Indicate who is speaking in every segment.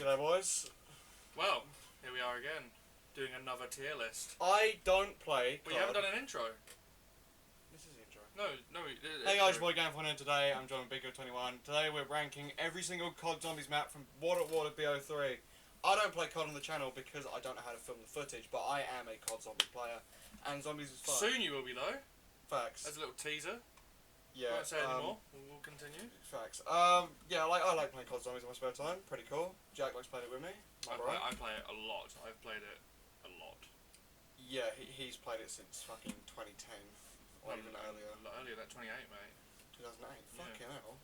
Speaker 1: G'day boys.
Speaker 2: Well, here we are again, doing another tier list.
Speaker 1: I don't play
Speaker 2: But
Speaker 1: COD.
Speaker 2: you haven't done an intro.
Speaker 1: This is the intro.
Speaker 2: No.
Speaker 1: Hey guys, your boy Gamefon here today. I'm John BO3. Today we're ranking every single COD Zombies map from WAW to BO3. I don't play COD on the channel because I don't know how to film the footage, but I am a COD zombie player, and zombies is fun.
Speaker 2: Soon you will be though.
Speaker 1: Facts.
Speaker 2: As a little teaser.
Speaker 1: Yeah.
Speaker 2: Won't say anymore. We'll continue.
Speaker 1: Facts. Yeah, I like playing COD Zombies in my spare time. Pretty cool. Jack likes playing it with me.
Speaker 2: I play it a lot. I've played it a lot.
Speaker 1: Yeah, he's played it since fucking 2010, or even earlier.
Speaker 2: Earlier, that 28, mate.
Speaker 1: 2008.
Speaker 2: Yeah.
Speaker 1: Fucking hell.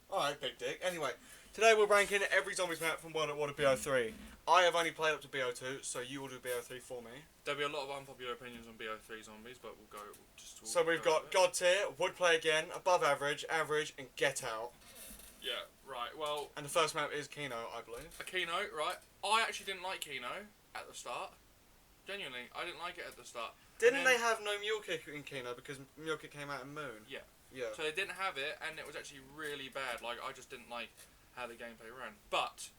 Speaker 1: Alright, big dick. Anyway, today we're ranking every zombies map from WAW to BO3. I have only played up to BO2, so you will do BO3 for me.
Speaker 2: There'll be a lot of unpopular opinions on BO3 zombies, but we'll go.
Speaker 1: So we've got God tier, would play again, above average, average, and get out.
Speaker 2: Yeah, right. Well,
Speaker 1: And the first map is Kino, I believe.
Speaker 2: a Kino, right? I actually didn't like Kino at the start. Genuinely, I didn't like it at the start.
Speaker 1: Didn't they have no mule kick in Kino because mule kick came out in Moon?
Speaker 2: Yeah.
Speaker 1: Yeah.
Speaker 2: So they didn't have it, and it was actually really bad. Like, I just didn't like how the gameplay ran. But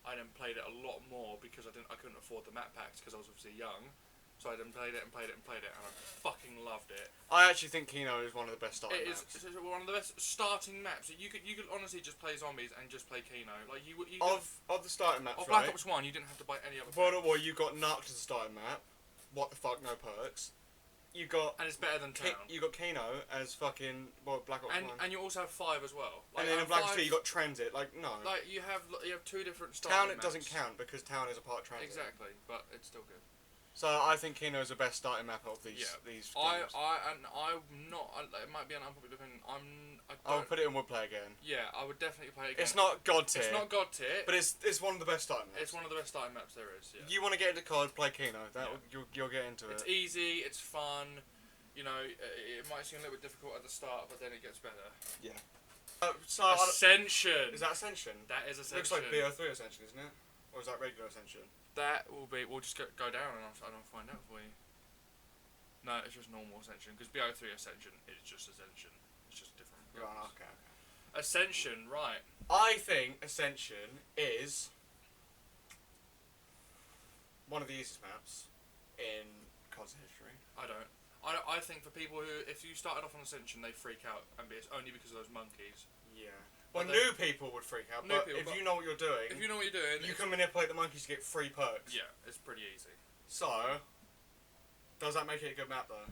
Speaker 2: I then played it a lot more because I couldn't afford the map packs because I was obviously young. So I then played it, and I fucking loved it.
Speaker 1: I actually think Kino is one of the best starting maps.
Speaker 2: It's one of the best starting maps. You could honestly just play zombies and just play Kino. Like you
Speaker 1: Of the starting maps,
Speaker 2: of Black
Speaker 1: right?
Speaker 2: Ops 1, you didn't have to buy any other.
Speaker 1: WAW, you got Narc as a starting map. What the fuck, no perks. You got
Speaker 2: And it's better than Town.
Speaker 1: You got Kino as fucking Black Ops 1.
Speaker 2: And you also have 5 as well.
Speaker 1: And then in Black Ops 2 you got Transit. Like, no.
Speaker 2: Like you have two different
Speaker 1: Town
Speaker 2: starting
Speaker 1: it doesn't
Speaker 2: maps.
Speaker 1: count because Town is a part of Transit.
Speaker 2: Exactly, but it's still good.
Speaker 1: So I think Kino is the best starting map of these games.
Speaker 2: I'm not. It might be an unpopular opinion.
Speaker 1: I'll put it in Woodplay again.
Speaker 2: Yeah, I would definitely play it again.
Speaker 1: It's not God tier.
Speaker 2: It's not God tier.
Speaker 1: But it's one of the best starting maps.
Speaker 2: It's one of the best starting maps there is. Yeah.
Speaker 1: You want to get into COD, play Kino. You'll get into
Speaker 2: It's
Speaker 1: it.
Speaker 2: easy. It's fun. You know, it might seem a little bit difficult at the start, but then it gets better.
Speaker 1: Yeah. So
Speaker 2: Ascension.
Speaker 1: Is that Ascension?
Speaker 2: That is Ascension.
Speaker 1: Looks like BO3 Ascension, isn't it? Or is that regular Ascension?
Speaker 2: That will be. We'll just go down and I'll find out for you. No, it's just normal Ascension because BO3 Ascension is just Ascension. It's just different.
Speaker 1: Right. Okay.
Speaker 2: Ascension, right?
Speaker 1: I think Ascension is one of the easiest maps in COD's history.
Speaker 2: I think for people who, if you started off on Ascension, they freak out, and it's only because of those monkeys.
Speaker 1: Yeah. Well, new people would freak out, but if you know what you're doing, you can manipulate the monkeys to get free perks.
Speaker 2: Yeah, it's pretty easy.
Speaker 1: So, does that make it a good map though?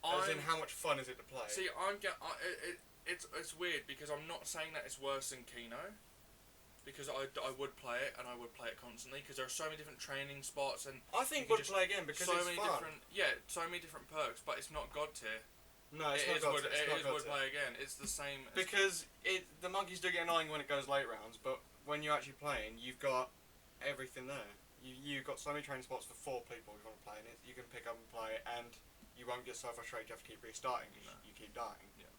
Speaker 1: As in, how much fun is it to play?
Speaker 2: See, it's weird because I'm not saying that it's worse than Kino. Because I would play it and I would play it constantly because there are so many different training spots and
Speaker 1: I think would play again because
Speaker 2: so
Speaker 1: it's
Speaker 2: many
Speaker 1: fun.
Speaker 2: so many different perks, but it's not God tier.
Speaker 1: No, it's not God tier.
Speaker 2: It is would play again. It's the same.
Speaker 1: Because the monkeys do get annoying when it goes late rounds, but when you're actually playing, you've got everything there. You've got so many training spots for 4 people who want to play in it. You can pick up and play, and you won't get so frustrated you have to keep restarting. You keep dying.
Speaker 2: Yeah.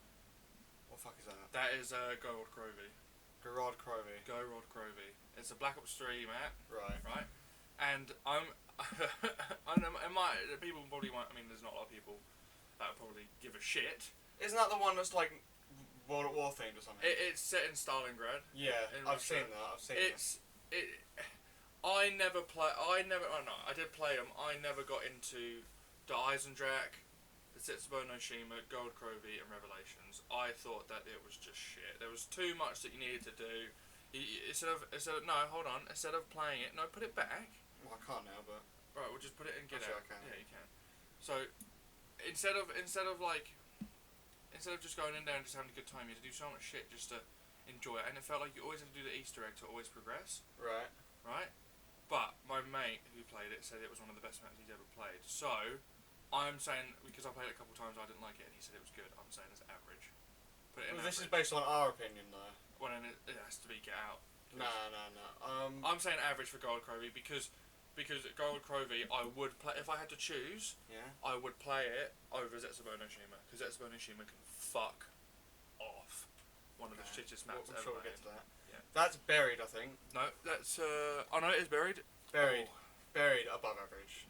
Speaker 1: What the fuck is that?
Speaker 2: That is Gold Crovey.
Speaker 1: Gerard Crovey.
Speaker 2: Gerard Crovey. It's a Black Ops 3 map.
Speaker 1: Right.
Speaker 2: And people probably won't. I mean, there's not a lot of people that would probably give a shit.
Speaker 1: Isn't that the one that's like World at War themed or something?
Speaker 2: It's set in Stalingrad.
Speaker 1: Yeah, I've seen that.
Speaker 2: I did play them. I never got into the Eisendrache, the Setsubo no Shima, Gold Crovey, and Revelations. I thought that it was just shit. There was too much that you needed to do. Instead of Instead of playing it, put it back.
Speaker 1: Well, I can't now, but
Speaker 2: right, we'll just put it and get
Speaker 1: actually,
Speaker 2: out.
Speaker 1: I can.
Speaker 2: Yeah, you can. So instead of just going in there and just having a good time, you had to do so much shit just to enjoy it, and it felt like you always had to do the Easter egg to always progress.
Speaker 1: Right.
Speaker 2: But my mate who played it said it was one of the best maps he's ever played. So I'm saying, because I played it a couple of times, I didn't like it, and he said it was good. I'm saying it's average. Put it in
Speaker 1: This is
Speaker 2: average.
Speaker 1: based on our opinion, though.
Speaker 2: Well, then it has to be get out.
Speaker 1: No.
Speaker 2: I'm saying average for Gold Crovey because Gold Crovey, I would play if I had to choose.
Speaker 1: Yeah.
Speaker 2: I would play it over Setsubo no Shima because Setsubo no Shima can fuck off. One of the shittest maps
Speaker 1: I'm
Speaker 2: ever
Speaker 1: sure we'll
Speaker 2: made.
Speaker 1: get to that.
Speaker 2: Yeah.
Speaker 1: That's buried, I think.
Speaker 2: No, that's oh no, it is buried.
Speaker 1: Buried.
Speaker 2: Oh.
Speaker 1: Buried above average.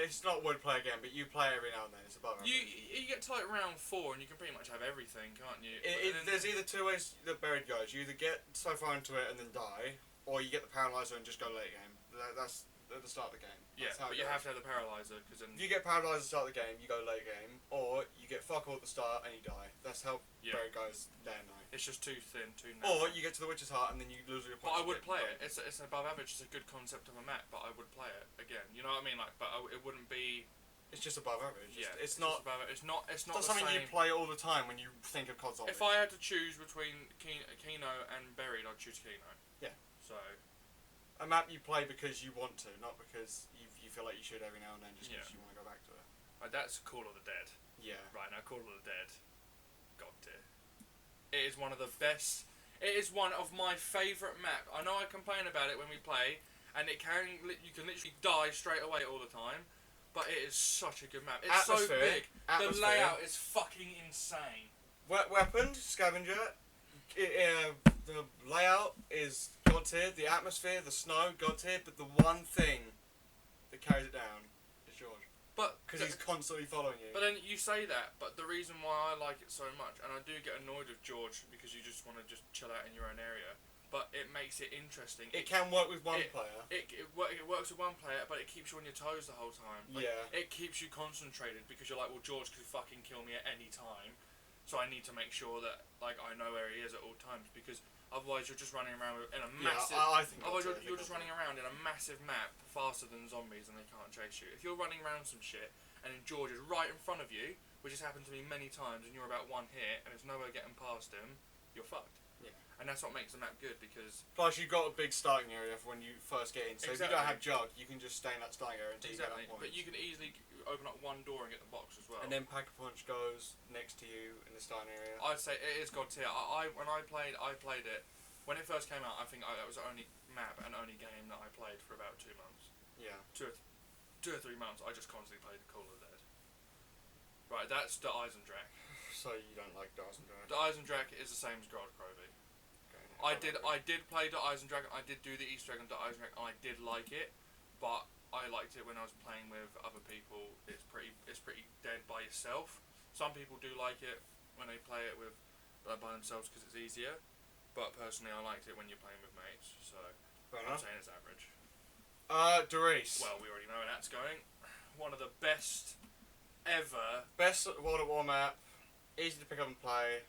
Speaker 1: It's not would play again, but you play every now and then. It's above average.
Speaker 2: You get to like round 4 and you can pretty much have everything, can't you?
Speaker 1: There's either 2 ways that buried goes. You either get so far into it and then die, or you get the paralyzer and just go late game. That's at the start of the game.
Speaker 2: Yeah,
Speaker 1: That's how
Speaker 2: but
Speaker 1: it
Speaker 2: you
Speaker 1: goes.
Speaker 2: have to have the paralyzer because then.
Speaker 1: If you get paralyzed at the start of the game, you go late game, or you get fuck all at the start and you die. That's how
Speaker 2: Yeah.
Speaker 1: it goes day and night.
Speaker 2: It's just too thin, too narrow.
Speaker 1: Or you get to the Witch's Heart and then you lose your points.
Speaker 2: But I would play it. It's above average. It's a good concept of a map, but I would play it again. You know what I mean? Like, but it wouldn't be.
Speaker 1: It's just above average.
Speaker 2: Yeah,
Speaker 1: It's not.
Speaker 2: just above it. It's not
Speaker 1: It's
Speaker 2: the
Speaker 1: not something
Speaker 2: same.
Speaker 1: you play all the time when you think of COD Zombies.
Speaker 2: If I had to choose between Kino and Buried, I'd choose Kino.
Speaker 1: Yeah.
Speaker 2: So.
Speaker 1: A map you play because you want to, not because you feel like you should every now and then, just because
Speaker 2: Yeah.
Speaker 1: you want to go back to it.
Speaker 2: That's Call of the Dead.
Speaker 1: Yeah.
Speaker 2: Right now, Call of the Dead. God tier. It is one of the best. It is one of my favourite maps. I know I complain about it when we play, and you can literally die straight away all the time, but it is such a good map. It's so big. The layout is fucking insane.
Speaker 1: Weapons, scavenger. The layout is God tier. The atmosphere, the snow, God tier. But the one thing that carries it down is George.
Speaker 2: But
Speaker 1: Because he's constantly following you.
Speaker 2: But then you say that, but the reason why I like it so much, and I do get annoyed with George because you just want to just chill out in your own area, but it makes it interesting.
Speaker 1: It can work with one player.
Speaker 2: It works with one player, but it keeps you on your toes the whole time. Like,
Speaker 1: Yeah.
Speaker 2: It keeps you concentrated because you're like, well, George could fucking kill me at any time, so I need to make sure that like I know where he is at all times because otherwise you're just running around in a massive.
Speaker 1: Yeah, I think.
Speaker 2: Otherwise you're just running around in a massive map faster than zombies and they can't chase you. If you're running around some shit and then George is right in front of you, which has happened to me many times, and you're about one hit and there's nowhere getting past him, you're fucked.
Speaker 1: Yeah.
Speaker 2: And that's what makes the map good because.
Speaker 1: Plus, you've got a big starting area for when you first get in. So if you don't have
Speaker 2: Exactly.
Speaker 1: Jug, you can just stay in that starting area until
Speaker 2: Exactly.
Speaker 1: you get that point.
Speaker 2: But you can easily open up one door and get the box as well.
Speaker 1: And then Pack-a-Punch goes next to you in the starting area.
Speaker 2: I'd say it is God tier. When I played it when it first came out. I think that was the only map and only game that I played for about 2 months.
Speaker 1: Yeah.
Speaker 2: 2 or 3 months. I just constantly played Call of the Dead. Right, that's the Eisendrach.
Speaker 1: So you don't like Eisendrach?
Speaker 2: The Eisendrach is the same as God Crovey.
Speaker 1: Okay.
Speaker 2: I did play the Eisendrach. I did do the Easter egg on the Eisendrach. And I did like it, but I liked it when I was playing with other people. It's pretty dead by yourself. Some people do like it when they play it with by themselves because it's easier. But personally, I liked it when you're playing with mates. So
Speaker 1: Fair
Speaker 2: I'm
Speaker 1: enough.
Speaker 2: saying it's average.
Speaker 1: Doris.
Speaker 2: Well, we already know where that's going. One of the best ever.
Speaker 1: Best World at War map. Easy to pick up and play.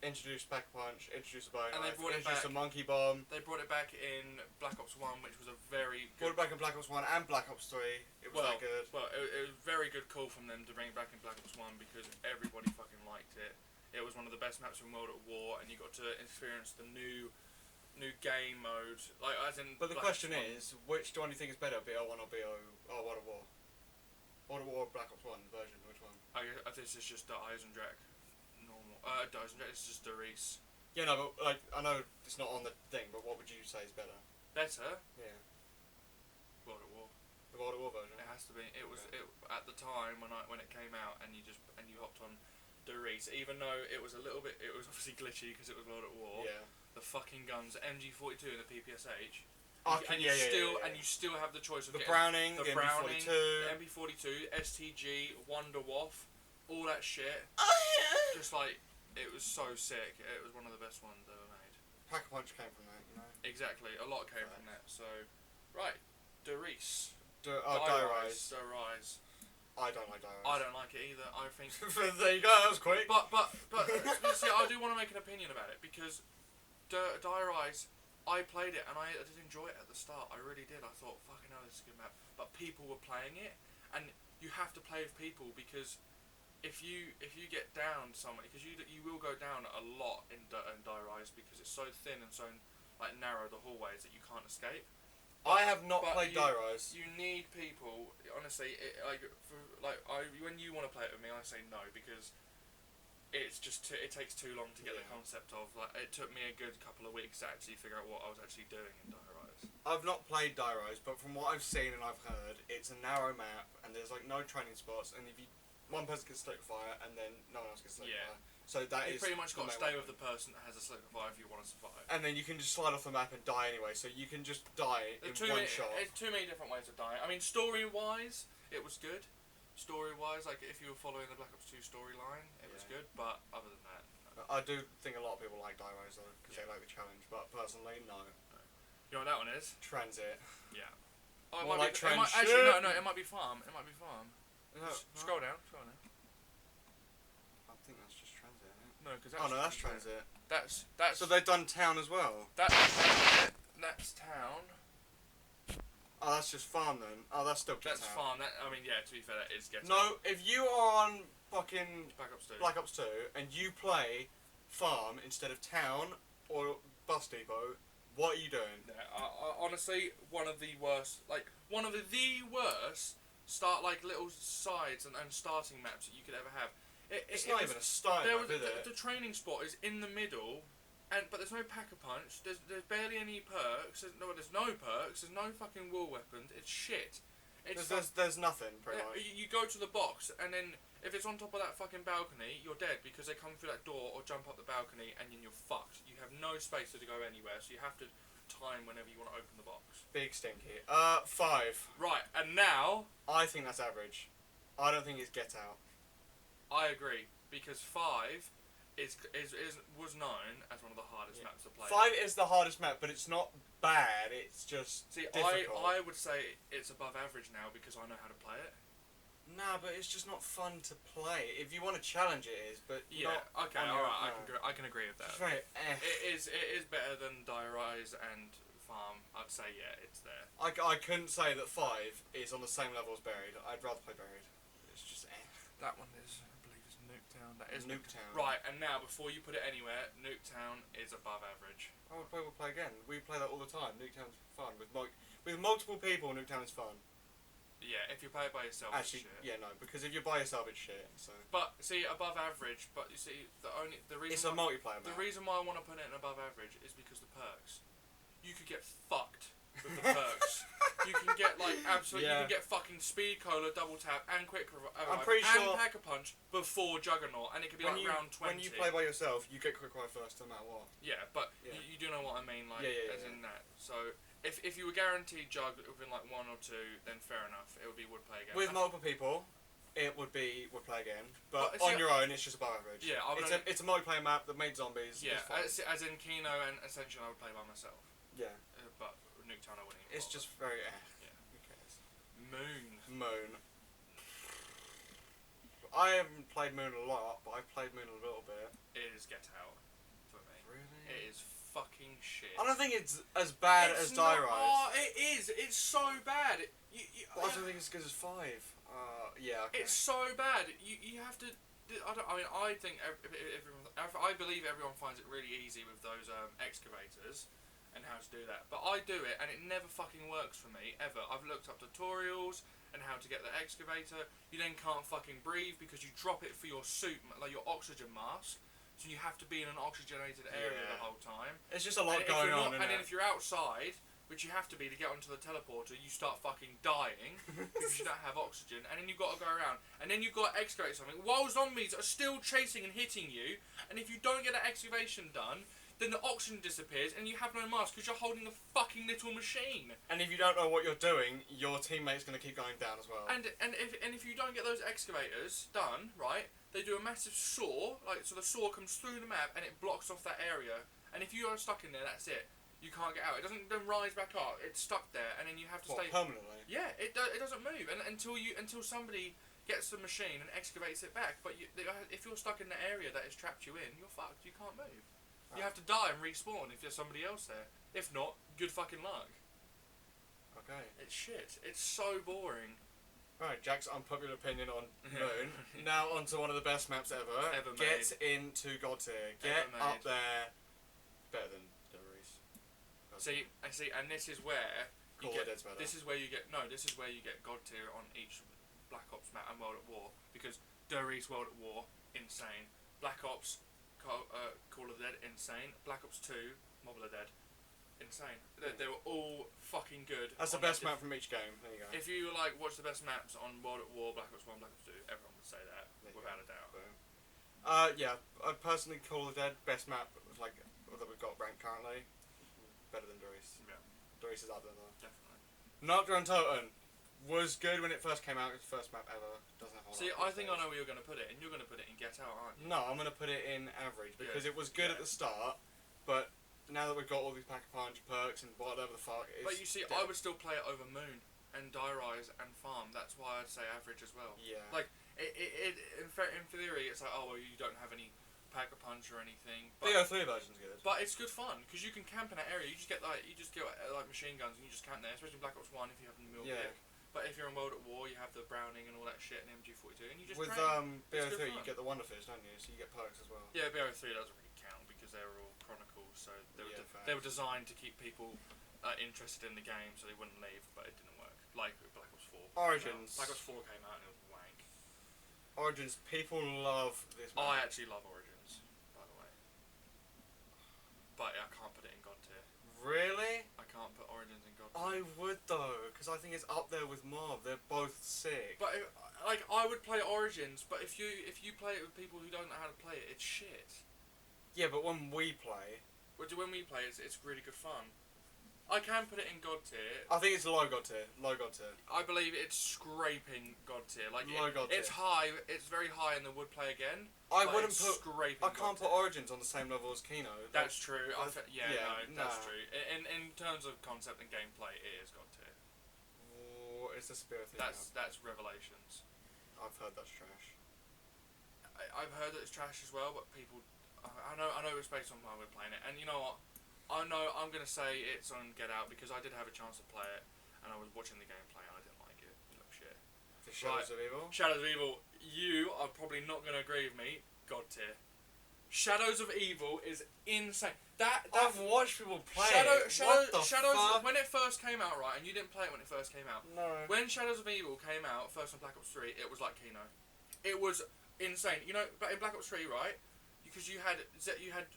Speaker 1: Introduced Pack-a-Punch. Introduced a bow
Speaker 2: And they
Speaker 1: knife.
Speaker 2: brought it
Speaker 1: Introduced
Speaker 2: back.
Speaker 1: a monkey bomb.
Speaker 2: They brought it back in Black Ops 1, which was a very
Speaker 1: Brought
Speaker 2: good.
Speaker 1: it back in Black Ops 1 and Black Ops 3. It was that good.
Speaker 2: Well, it was a very good call from them to bring it back in Black Ops 1 because everybody fucking liked it. It was one of the best maps in World at War, and you got to experience the new game mode. Like as in.
Speaker 1: But the
Speaker 2: Black
Speaker 1: question
Speaker 2: Ops 1.
Speaker 1: is, which one do you think is better, BO1 or World at War? World at War or Black Ops 1 version? Which one?
Speaker 2: I this is just the Eisendrach normal. The Eisendrach is just the Reese.
Speaker 1: Yeah, no, but like I know it's not on the thing, but what would you say is better?
Speaker 2: Better.
Speaker 1: Yeah,
Speaker 2: World at War.
Speaker 1: the World at War version.
Speaker 2: It has to be. It was
Speaker 1: Okay.
Speaker 2: at the time when it came out, and you hopped on the Reese, even though it was obviously glitchy because it was World at War.
Speaker 1: Yeah.
Speaker 2: The fucking guns, MG42 and the PPSH.
Speaker 1: Okay,
Speaker 2: And you still have the choice of
Speaker 1: The
Speaker 2: getting
Speaker 1: Browning,
Speaker 2: the
Speaker 1: the
Speaker 2: Browning,
Speaker 1: MP42.
Speaker 2: the MP42, STG, Wonder Waff, all that shit.
Speaker 1: Oh yeah.
Speaker 2: Just like it was so sick. It was one of the best ones ever made.
Speaker 1: Pack-a-Punch came from that, you know.
Speaker 2: Exactly. A lot came from that. So, right, Derice.
Speaker 1: Die-Rise.
Speaker 2: Derice.
Speaker 1: I don't like Die-Rise.
Speaker 2: I don't like it either. I think.
Speaker 1: There you go. That was quick.
Speaker 2: But see, I do want to make an opinion about it because Derice, I played it and I did enjoy it at the start. I really did. I thought, fucking hell, this is a good map. But people were playing it, and you have to play with people because if you get down somewhere, because you will go down a lot in Derice because it's so thin and so like narrow the hallways that you can't escape.
Speaker 1: I have not
Speaker 2: But
Speaker 1: played Die-Rise.
Speaker 2: You need people. Honestly, when you want to play it with me, I say no because it's just it takes too long to get the
Speaker 1: Yeah.
Speaker 2: concept of. Like it took me a good couple of weeks to actually figure out what I was actually doing in Derice.
Speaker 1: I've not played Die-Rise, but from what I've seen and I've heard, it's a narrow map and there's like no training spots, and if one person gets stuck fire and then no one else gets stuck
Speaker 2: Yeah.
Speaker 1: fire. So that
Speaker 2: You
Speaker 1: is
Speaker 2: pretty much
Speaker 1: the
Speaker 2: got to
Speaker 1: main
Speaker 2: stay
Speaker 1: weapon.
Speaker 2: with the person that has a slip of fire if you want to survive.
Speaker 1: And then you can just slide off the map and die anyway, so you can just die in one shot.
Speaker 2: There's too many different ways of dying. I mean, story-wise, it was good. Story-wise, like if you were following the Black Ops 2 storyline, it was
Speaker 1: Yeah.
Speaker 2: good. But other than that, no.
Speaker 1: I do think a lot of people like Die-Rise though, because
Speaker 2: Yeah.
Speaker 1: they like the challenge, but personally, no.
Speaker 2: is.
Speaker 1: Transit.
Speaker 2: Yeah. Oh,
Speaker 1: More like
Speaker 2: actually, no, it might be farm. It might be farm.
Speaker 1: No,
Speaker 2: Scroll down. Scroll down.
Speaker 1: I think that's just transit, isn't it?
Speaker 2: No, because
Speaker 1: Oh no, that's transit.
Speaker 2: That's.
Speaker 1: So they've done town as well.
Speaker 2: That's town.
Speaker 1: Oh, that's just farm then. Oh, that's still just
Speaker 2: That's
Speaker 1: town.
Speaker 2: farm. I mean, yeah. To be fair, that is get out.
Speaker 1: No, if you are on fucking
Speaker 2: Black Ops 2.
Speaker 1: Black Ops 2 and you play farm instead of town or bus depot, what are you doing?
Speaker 2: Yeah, honestly, one of the worst. Start like little sides and starting maps that you could ever have.
Speaker 1: It's not even a style map, is it?
Speaker 2: The training spot is in the middle, but there's no pack-a-punch. There's barely any perks. There's no perks. There's no fucking war weapons. It's shit.
Speaker 1: There's nothing pretty much.
Speaker 2: You go to the box and then if it's on top of that fucking balcony, you're dead because they come through that door or jump up the balcony and then you're fucked. You have no space to go anywhere, so you have to time whenever you want to open the box.
Speaker 1: Big stinky. 5.
Speaker 2: Right, and now
Speaker 1: I think that's average. I don't think it's get out.
Speaker 2: I agree because 5 was known as one of the hardest maps to play.
Speaker 1: 5 is the hardest map, but it's not bad. It's just difficult.
Speaker 2: I would say it's above average now because I know how to play it.
Speaker 1: Nah, but it's just not fun to play. If you want to challenge, it is, but
Speaker 2: yeah.
Speaker 1: not
Speaker 2: Okay, all right. I can agree with that.
Speaker 1: It's very
Speaker 2: It is better than Die Rise and Farm. I'd say it's there.
Speaker 1: I couldn't say that 5 is on the same level as Buried. I'd rather play Buried. It's just
Speaker 2: That one is, I believe, is Nuketown. That is
Speaker 1: Nuketown.
Speaker 2: Right, and now before you put it anywhere, Nuketown is above average.
Speaker 1: We'll play again. We play that all the time. Nuketown's fun with multiple people. Nuketown is fun.
Speaker 2: Yeah, if you play it by yourself,
Speaker 1: Actually,
Speaker 2: it's shit.
Speaker 1: yeah, no, because if you're by yourself, it's shit. So.
Speaker 2: But see, above average. But you see, the reason
Speaker 1: It's a multiplayer map.
Speaker 2: The reason why I want to put it in above average is because the perks. You could get fucked with the perks. You can get like absolutely.
Speaker 1: Yeah.
Speaker 2: You can get fucking speed cola, double tap, and quick revive,
Speaker 1: I'm pretty
Speaker 2: and
Speaker 1: sure
Speaker 2: pack a punch before Juggernaut, and it could be like round 20.
Speaker 1: When you play by yourself, you get quick revive first, no matter what.
Speaker 2: Yeah, but
Speaker 1: Yeah.
Speaker 2: You do know what I mean, like
Speaker 1: Yeah.
Speaker 2: in that. So if you were guaranteed Jug within like 1 or 2, then fair enough. It would be would play again.
Speaker 1: With multiple people, it would play again. But
Speaker 2: Well,
Speaker 1: on your own, it's just above average.
Speaker 2: Yeah,
Speaker 1: it's a multiplayer map that made zombies.
Speaker 2: Yeah,
Speaker 1: it's fun.
Speaker 2: as in Kino and Ascension, I would play by myself.
Speaker 1: Yeah.
Speaker 2: But Nuketown, I wouldn't even
Speaker 1: It's
Speaker 2: bother.
Speaker 1: just very.
Speaker 2: Yeah.
Speaker 1: Who cares?
Speaker 2: Moon.
Speaker 1: I haven't played Moon a lot, but I've played Moon a little bit.
Speaker 2: It is Get Out for me.
Speaker 1: Really?
Speaker 2: It is fucking shit.
Speaker 1: I don't think it's as bad as Die Rise.
Speaker 2: Oh, it is. It's so bad.
Speaker 1: I don't think it's as good as 5. Yeah. Okay.
Speaker 2: It's so bad. You have to. I think everyone. I believe everyone finds it really easy with those excavators and how to do that. But I do it and it never fucking works for me ever. I've looked up tutorials and how to get the excavator. You then can't fucking breathe because you drop it for your suit, like your oxygen mask. So you have to be in an oxygenated area the whole time.
Speaker 1: It's just a lot going on.
Speaker 2: And then if you're outside, which you have to be to get onto the teleporter, you start fucking dying because you don't have oxygen. And then you've got to go around. And then you've got to excavate something while zombies are still chasing and hitting you. And if you don't get that excavation done, then the oxygen disappears and you have no mask because you're holding a fucking little machine.
Speaker 1: And if you don't know what you're doing, your teammate's going to keep going down as well.
Speaker 2: And if you don't get those excavators done, right, they do a massive saw, so the saw comes through the map and it blocks off that area. And if you are stuck in there, that's it. You can't get out. It doesn't then rise back up. It's stuck there, and then you have to stay
Speaker 1: permanently.
Speaker 2: Yeah, it doesn't move, and until somebody gets the machine and excavates it back. But if you're stuck in the area that has trapped you in, you're fucked. You can't move. You have to die and respawn if there's somebody else there. If not, good fucking luck.
Speaker 1: Okay.
Speaker 2: It's shit. It's so boring.
Speaker 1: Right, Jack's unpopular opinion on Moon. Now on to one of the best maps ever. Get into God tier. Get up there. Better than Deliveries.
Speaker 2: See, and this is where you
Speaker 1: Call
Speaker 2: get.
Speaker 1: of Dead's better.
Speaker 2: This is where you get God tier on each Black Ops map and World at War, because Deliveries World at War, insane. Black Ops Call of Dead, insane. Black Ops 2 Mobile of Dead, insane. They were all fucking good.
Speaker 1: That's the best map from each game. There you go.
Speaker 2: If you watch the best maps on World at War, Black Ops 1, Black Ops 2, everyone would say that without a doubt.
Speaker 1: Yeah, I personally Call of Dead best map that we've got ranked currently. Better than Doris.
Speaker 2: Yeah.
Speaker 1: Doris is up there though.
Speaker 2: Definitely.
Speaker 1: Nocturne Totem was good when it first came out. It's the first map ever. Doesn't have a whole
Speaker 2: See,
Speaker 1: lot
Speaker 2: I think I know where you're going to put it, and you're going to put it in Get Out, aren't you?
Speaker 1: No, I'm going to put it in average because it was good at the start, but now that we've got all these Pack-a-Punch perks and whatever the fuck. It's
Speaker 2: But you see,
Speaker 1: dead.
Speaker 2: I would still play it over Moon and Die Rise and Farm. That's why I'd say average as well.
Speaker 1: Yeah.
Speaker 2: Like, in theory, it's like, oh, well, you don't have any Pack-a-Punch or anything. But,
Speaker 1: BO3 version's good.
Speaker 2: but it's good fun, because you can camp in that area. You just get, like, machine guns and you just camp there, especially in Black Ops 1 if you have the mule
Speaker 1: Yeah.
Speaker 2: pick. But if you're in World at War, you have the Browning and all that shit and MG42, and you just
Speaker 1: With
Speaker 2: train. It's
Speaker 1: BO3,
Speaker 2: good
Speaker 1: you
Speaker 2: fun.
Speaker 1: get the Wonder Fist, don't you? So you get perks as well.
Speaker 2: Yeah, BO3 doesn't really count because they were all Chronicles, so they were designed to keep people interested in the game, so they wouldn't leave, but it didn't work. Like Black Ops 4.
Speaker 1: Origins.
Speaker 2: Black Ops 4 came out and it was wank.
Speaker 1: Origins, people love this map.
Speaker 2: I actually love Origins, by the way. But yeah, I can't put it in God tier.
Speaker 1: Really?
Speaker 2: I can't put Origins in God tier.
Speaker 1: I would though, because I think it's up there with Mob. They're both sick.
Speaker 2: But I would play Origins, but if you play it with people who don't know how to play it, it's shit.
Speaker 1: Yeah, but when we play,
Speaker 2: When we play, it's really good fun. I can put it in God tier.
Speaker 1: I think it's low God tier. Low God tier.
Speaker 2: I believe it's scraping God tier. Like
Speaker 1: Low God
Speaker 2: it's
Speaker 1: tier.
Speaker 2: high. It's very high in the would play again.
Speaker 1: I
Speaker 2: but
Speaker 1: wouldn't
Speaker 2: it's
Speaker 1: put.
Speaker 2: Scraping
Speaker 1: I can't
Speaker 2: God
Speaker 1: put
Speaker 2: tier.
Speaker 1: Origins on the same level as Kino.
Speaker 2: That's true.
Speaker 1: yeah,
Speaker 2: That's
Speaker 1: nah.
Speaker 2: true. In terms of concept and gameplay, it is God tier.
Speaker 1: Oh, it's the spirit thing.
Speaker 2: That's Revelations.
Speaker 1: I've heard that's trash.
Speaker 2: I've heard that it's trash as well, but people. I know it's based on why we're playing it, and you know what? I know I'm gonna say it's on Get Out because I did have a chance to play it, and I was watching the gameplay and I didn't like it. It looked shit.
Speaker 1: The Shadows of Evil.
Speaker 2: Shadows of Evil. You are probably not gonna agree with me. God tier. Shadows of Evil is insane. That
Speaker 1: I've watched people play.
Speaker 2: Shadows.
Speaker 1: Fuck?
Speaker 2: When it first came out, right, and you didn't play it when it first came out.
Speaker 1: No.
Speaker 2: When Shadows of Evil came out, first on Black Ops 3, it was like Kino. It was insane. You know, but in Black Ops 3, right? Because you had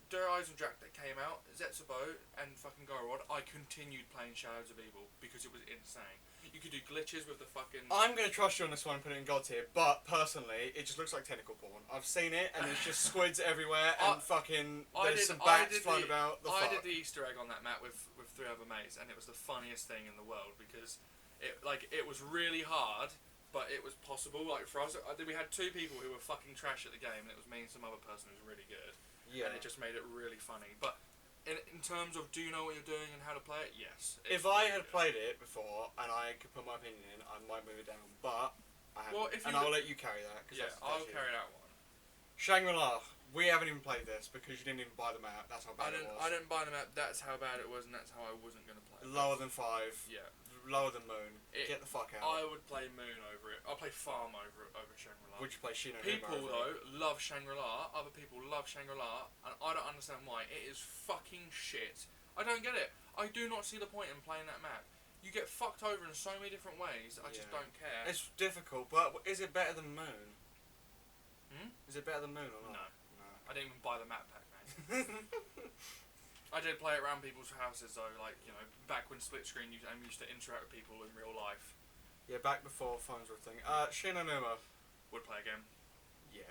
Speaker 2: Der Eisendrache that came out, Zetsubo, and fucking Gorod. I continued playing Shadows of Evil because it was insane. You could do glitches with the fucking.
Speaker 1: I'm gonna trust you on this one and put it in God tier, but personally, it just looks like tentacle porn. I've seen it, and it's just squids everywhere, and there's some bats flying about.
Speaker 2: I did the Easter egg on that map with 3 other mates, and it was the funniest thing in the world because it was really hard. But it was possible, like for us, we had 2 people who were fucking trash at the game, and it was me and some other person who was really good.
Speaker 1: Yeah.
Speaker 2: And it just made it really funny. But in terms of do you know what you're doing and how to play it, yes.
Speaker 1: If I had played it before and I could put my opinion in, I might move it down. But I haven't.
Speaker 2: Well, if
Speaker 1: and
Speaker 2: you
Speaker 1: I'll let you carry that.
Speaker 2: Yeah, I'll carry that one.
Speaker 1: Shangri-La. We haven't even played this because you didn't even buy the map. That's how bad it was.
Speaker 2: I didn't buy the map. That's how bad it was, and that's how I wasn't going to play it.
Speaker 1: Lower than 5.
Speaker 2: Yeah.
Speaker 1: Lower than Moon. Get the fuck out.
Speaker 2: I would play Moon over it. I'll play Farm over Shangri-La.
Speaker 1: Would you play Shino?
Speaker 2: People though love Shangri-La. Other people love Shangri-La, and I don't understand why. It is fucking shit. I don't get it. I do not see the point in playing that map. You get fucked over in so many different ways. I just don't care.
Speaker 1: It's difficult, but is it better than Moon? Is it better than Moon or not?
Speaker 2: No. I didn't even buy the map pack, mate. I did play it around people's houses though, like, you know, back when split screen I used to interact with people in real life.
Speaker 1: Yeah, back before phones were a thing. Shinonuma.
Speaker 2: Would play again.
Speaker 1: Yeah,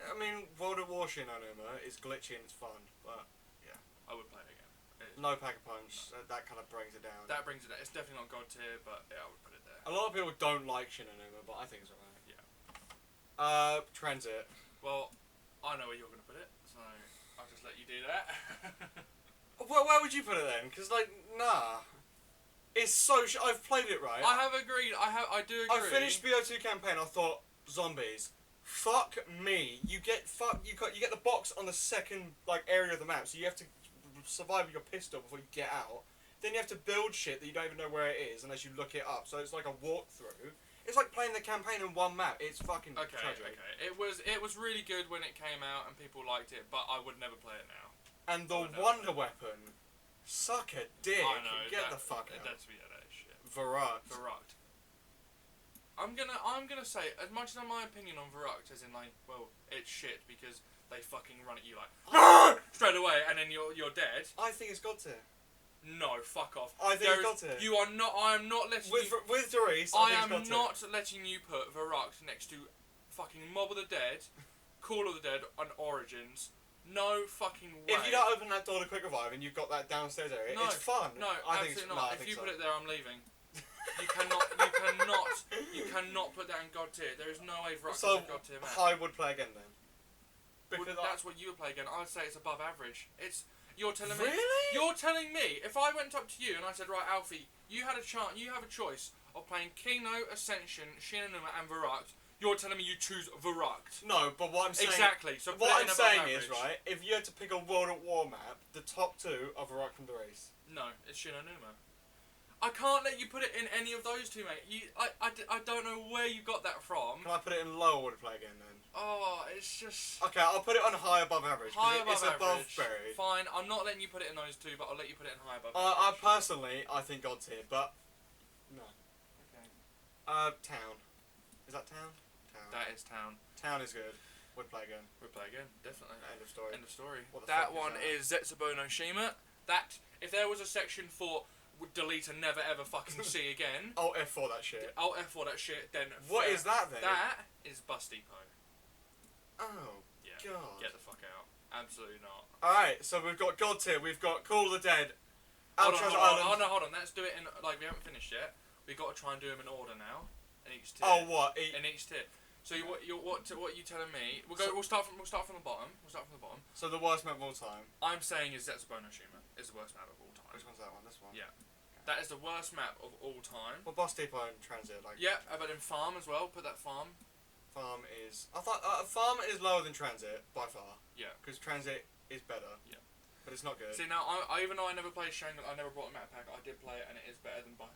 Speaker 1: I mean, World at War Shinonuma is glitchy and it's fun, but yeah.
Speaker 2: I would play it again.
Speaker 1: No Pack-a-Punch, that kind of brings it down.
Speaker 2: That brings it down. It's definitely not God tier, but yeah, I would put it there.
Speaker 1: A lot of people don't like Shinonuma, but I think it's alright.
Speaker 2: Yeah.
Speaker 1: Transit.
Speaker 2: Well, I know where you're going to put it, so I'll just let you do that.
Speaker 1: Well, where would you put it then? Because, like, nah. It's so I've played it, right?
Speaker 2: I have agreed. I do agree.
Speaker 1: I finished BO2 campaign, I thought, zombies. Fuck me. You get the box on the second, like, area of the map, so you have to survive with your pistol before you get out. Then you have to build shit that you don't even know where it is unless you look it up, so it's like a walkthrough. It's like playing the campaign in one map. It's fucking tragic.
Speaker 2: Okay. It was really good when it came out and people liked it, but I would never play it now.
Speaker 1: And the Wonder Weapon. Suck a dick.
Speaker 2: I know.
Speaker 1: Get the fuck out.
Speaker 2: That is shit.
Speaker 1: Verruct.
Speaker 2: I'm gonna say, as much as my opinion on Verruct, as in like, well, it's shit because they fucking run at you like straight away, and then you're dead.
Speaker 1: I think it's got to.
Speaker 2: No, fuck off.
Speaker 1: I think it's got to.
Speaker 2: You are not. I am not letting you.
Speaker 1: With Doris,
Speaker 2: I am not letting you put Verruct next to fucking Mob of the Dead, Call of the Dead, and Origins. No fucking way.
Speaker 1: If you don't open that door to quick revive and you've got that downstairs area, it's fun.
Speaker 2: No, absolutely not. If you put it there, I'm leaving. You cannot put that in God tier. There is no way Verruct is a God tier map.
Speaker 1: I would play again then.
Speaker 2: That's what you would play again. I would say it's above average. It's You're telling me.
Speaker 1: Really?
Speaker 2: You're telling me if I went up to you and I said, right, Alfie, you had a chance. You have a choice of playing Kino, Ascension, Shinonuma, and Verruct. You're telling me you choose Verruct.
Speaker 1: No, but what I'm saying...
Speaker 2: Exactly. So
Speaker 1: what I'm saying
Speaker 2: average.
Speaker 1: is, right, if you had to pick a World at War map, the top two are Verruct and Darice.
Speaker 2: No, it's Shinonuma. I can't let you put it in any of those two, mate. I don't know where you got that from.
Speaker 1: Can I put it in low order play again then?
Speaker 2: Oh, it's just...
Speaker 1: Okay, I'll put it on high above average.
Speaker 2: High above
Speaker 1: it's
Speaker 2: average.
Speaker 1: above buried.
Speaker 2: Fine, I'm not letting you put it in those two, but I'll let you put it in high above
Speaker 1: I
Speaker 2: average.
Speaker 1: personally, I think God tier, but... No.
Speaker 2: Okay.
Speaker 1: Town. Is that Town? Town.
Speaker 2: That is Town.
Speaker 1: Town is good. Would play again.
Speaker 2: We'll play again, definitely.
Speaker 1: End of story.
Speaker 2: End of story.
Speaker 1: What the
Speaker 2: That
Speaker 1: fuck
Speaker 2: one
Speaker 1: is
Speaker 2: is Zetsubo no Shima. That, if there was a section for delete and never ever fucking see again,
Speaker 1: Alt F4 that shit.
Speaker 2: Alt F4 that shit, then...
Speaker 1: What is that then?
Speaker 2: That is Bus Depot.
Speaker 1: Oh,
Speaker 2: Yeah.
Speaker 1: God.
Speaker 2: Get the fuck out. Absolutely not.
Speaker 1: Alright, so we've got God tier, we've got Call of the Dead,
Speaker 2: Hold
Speaker 1: Alcatraz
Speaker 2: on,
Speaker 1: Island.
Speaker 2: hold on. Let's do it in, like, we haven't finished yet. We've got to try and do them in order now. In each tier.
Speaker 1: Oh, what?
Speaker 2: In each tier. So what are you telling me? We'll start from the bottom.
Speaker 1: So the worst map of all time.
Speaker 2: I'm saying is Zetsubo no Shima is the worst map of all time.
Speaker 1: Which one's that one? This one?
Speaker 2: Yeah. That is the worst map of all time.
Speaker 1: Well, Bus Depot and Transit, like...
Speaker 2: Yeah, but in Farm as well. Put that Farm.
Speaker 1: Farm is... I thought... Farm is lower than Transit, by far.
Speaker 2: Yeah.
Speaker 1: Because Transit is better.
Speaker 2: Yeah.
Speaker 1: But it's not good.
Speaker 2: See, now, I even though I never played Shangri, I never brought a map pack, I did play it, and it is better than Bus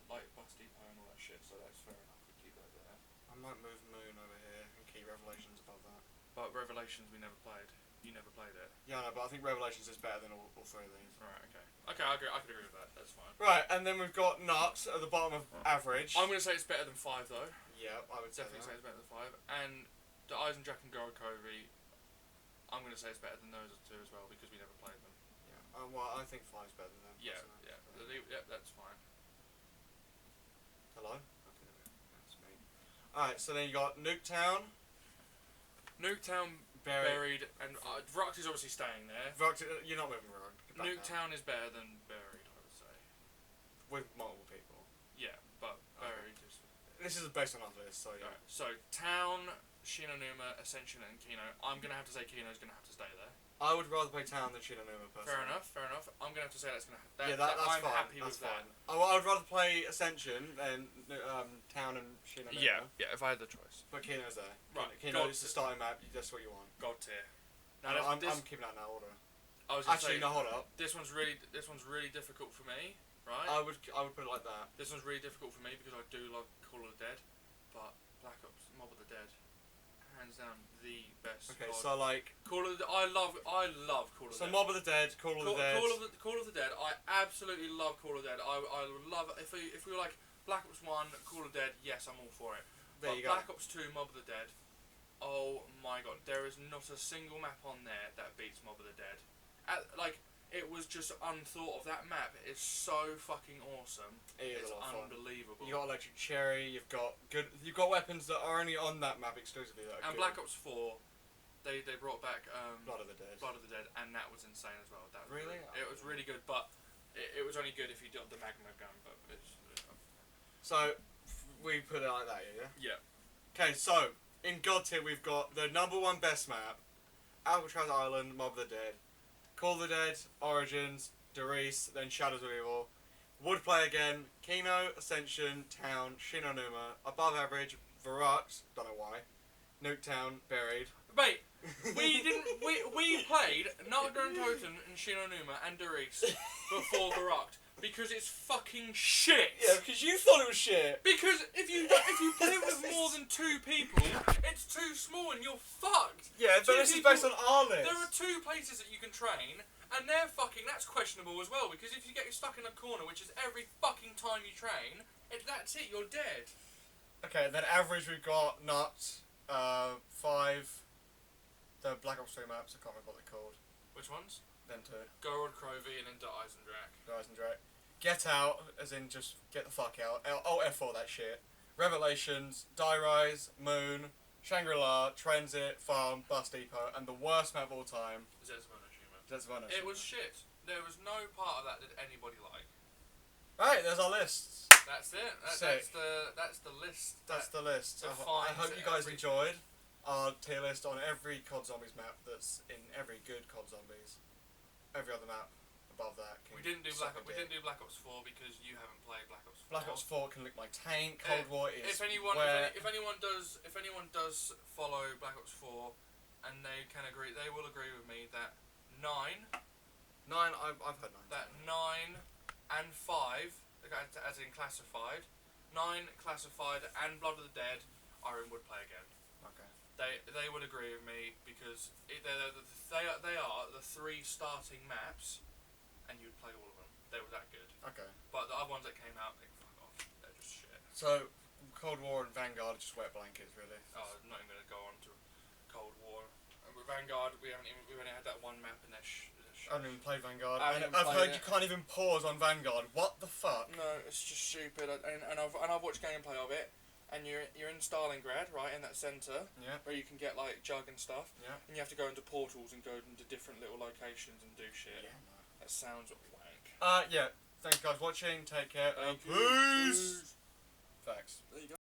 Speaker 2: Depot and all that shit, so that's fair enough. We keep that there.
Speaker 1: I might move Moon over here and keep Revelations above that.
Speaker 2: But Revelations we never played. You never played it.
Speaker 1: Yeah, no, but I think Revelations is better than all three of these.
Speaker 2: Alright, okay. Okay, I could agree with that. That's fine.
Speaker 1: Right, and then we've got Nuts at the bottom of average.
Speaker 2: I'm going to say it's better than 5, though.
Speaker 1: Yeah, I would
Speaker 2: Definitely say
Speaker 1: that.
Speaker 2: it's better than 5. And the Eisendrach and Gold Covey, I'm going to say it's better than those two as well, because we never played them.
Speaker 1: Yeah, well, I think 5's better than them.
Speaker 2: Yeah,
Speaker 1: personally.
Speaker 2: yeah, that's fine.
Speaker 1: Hello? Okay, that's me. Alright, so then you got Nuketown.
Speaker 2: Nuketown, Buried, and Verruct is obviously staying there.
Speaker 1: You're not moving Verruct.
Speaker 2: Nuketown is better than Buried, I would say.
Speaker 1: With multiple people.
Speaker 2: Yeah, but Buried is...
Speaker 1: This is based on our list, so yeah.
Speaker 2: Right, so Town, Shinonuma, Ascension, and Kino. I'm going to have to say Kino's going to have to stay there.
Speaker 1: I would rather play Town than Shinonuma, personally.
Speaker 2: Fair enough. I'm going to have to say that's going to happen.
Speaker 1: That's
Speaker 2: I'm
Speaker 1: fine.
Speaker 2: happy
Speaker 1: that's
Speaker 2: with
Speaker 1: fine.
Speaker 2: that.
Speaker 1: I would rather play Ascension than Town and Shinonuma.
Speaker 2: Yeah, if I had the choice.
Speaker 1: But Kino's there.
Speaker 2: Right,
Speaker 1: Kino is the starting map, that's what you want.
Speaker 2: God tier.
Speaker 1: Now, I'm keeping that in that order.
Speaker 2: I was
Speaker 1: Actually, no, hold up.
Speaker 2: This one's really difficult for me, right?
Speaker 1: I would put it like that.
Speaker 2: This one's really difficult for me because I do love Call of the Dead, but Black Ops, Mob of the Dead, hands down the best.
Speaker 1: Okay,
Speaker 2: COD.
Speaker 1: so like
Speaker 2: Call of the I love Call of the
Speaker 1: so
Speaker 2: Dead.
Speaker 1: Mob of the Dead, Call of the Dead.
Speaker 2: Call of the Dead. I absolutely love Call of the Dead. I would love if we were like Black Ops 1, Call of the Dead. Yes, I'm all for it.
Speaker 1: There
Speaker 2: But
Speaker 1: you go.
Speaker 2: Black Ops 2, Mob of the Dead. Oh my god, there is not a single map on there that beats Mob of the Dead. It was just unthought of. That map is so fucking awesome.
Speaker 1: It is
Speaker 2: It's
Speaker 1: a lot of fun.
Speaker 2: unbelievable.
Speaker 1: You got Electric Cherry. You've got weapons that are only on that map exclusively. That are
Speaker 2: And
Speaker 1: good.
Speaker 2: Black Ops 4, they brought back
Speaker 1: Blood of the Dead.
Speaker 2: Blood of the Dead, and that was insane as well. That was
Speaker 1: Really?
Speaker 2: It was really good, but it was only good if you got the magma gun. But it's
Speaker 1: So we put it like that, yeah.
Speaker 2: yeah.
Speaker 1: Okay, so in God tier we've got the number one best map, Alcatraz Island, Mob of the Dead, Call of the Dead, Origins, Darice, then Shadows of Evil. Would play again, Kino, Ascension, Town, Shinonuma, above average, Verruct, don't know why, Nuketown, Buried.
Speaker 2: Mate, we played Nargadon Totem and Shinonuma and Darice before Verruct because it's fucking shit.
Speaker 1: Yeah, because you thought it was shit.
Speaker 2: Because if you play with more than 2 people, it's too small and you're fucked.
Speaker 1: Yeah, but this is based on our list.
Speaker 2: There are 2 places that you can train, and that's questionable as well, because if you get stuck in a corner, which is every fucking time you train, that's it, you're dead.
Speaker 1: Okay, then average we've got Nuts, 5, the Black Ops 3 maps, I can't remember what they're called.
Speaker 2: Which ones?
Speaker 1: Then 2.
Speaker 2: Gorod, Crovey, and then Eisendrach.
Speaker 1: Eisendrach. Get Out, as in just get the fuck out. F4 that shit. Revelations, Die Rise, Moon, Shangri-La, Transit, Farm, Bus Depot, and the worst map of all time,
Speaker 2: Zetsubo no Shima.
Speaker 1: Zetsubo no
Speaker 2: It
Speaker 1: Shima.
Speaker 2: was shit. There was no part of that anybody liked.
Speaker 1: Right, there's our lists.
Speaker 2: That's it. That's the list.
Speaker 1: That's the list. I
Speaker 2: defines
Speaker 1: hope you guys
Speaker 2: everything.
Speaker 1: enjoyed our tier list on every COD Zombies map that's in every good COD Zombies. Every other map. above that. Can
Speaker 2: We didn't do
Speaker 1: suck a
Speaker 2: We
Speaker 1: dick.
Speaker 2: didn't do Black Ops 4 because you haven't played Black Ops 4.
Speaker 1: Black Ops 4 can lick my taint. Cold War is
Speaker 2: If anyone does follow Black Ops 4, and they can agree, they will agree with me that 9,
Speaker 1: 9. I've heard 9.
Speaker 2: that 9 and 5, as in classified, 9 classified and Blood of the Dead are in would play again.
Speaker 1: Okay.
Speaker 2: They would agree with me because they are the 3 starting maps, and you'd play all of them. They were that good.
Speaker 1: Okay.
Speaker 2: But the other ones that came out, like, fuck off, they're just shit.
Speaker 1: So Cold War and Vanguard are just wet blankets, really.
Speaker 2: Oh, I'm not even gonna go on to Cold War. And with Vanguard, we've only had that one map, and they're shit.
Speaker 1: I haven't even played Vanguard.
Speaker 2: I haven't
Speaker 1: I've
Speaker 2: played
Speaker 1: heard
Speaker 2: it.
Speaker 1: you can't even pause on Vanguard. What the fuck?
Speaker 2: No, it's just stupid. And I've watched gameplay of it, and you're in Stalingrad, right, in that centre,
Speaker 1: Yeah.
Speaker 2: where you can get like jug and stuff,
Speaker 1: Yeah.
Speaker 2: and you have to go into portals and go into different little locations and do shit.
Speaker 1: Yeah.
Speaker 2: That sounds wank.
Speaker 1: Yeah. Thanks guys for watching. Take care.
Speaker 2: Thank you.
Speaker 1: Peace.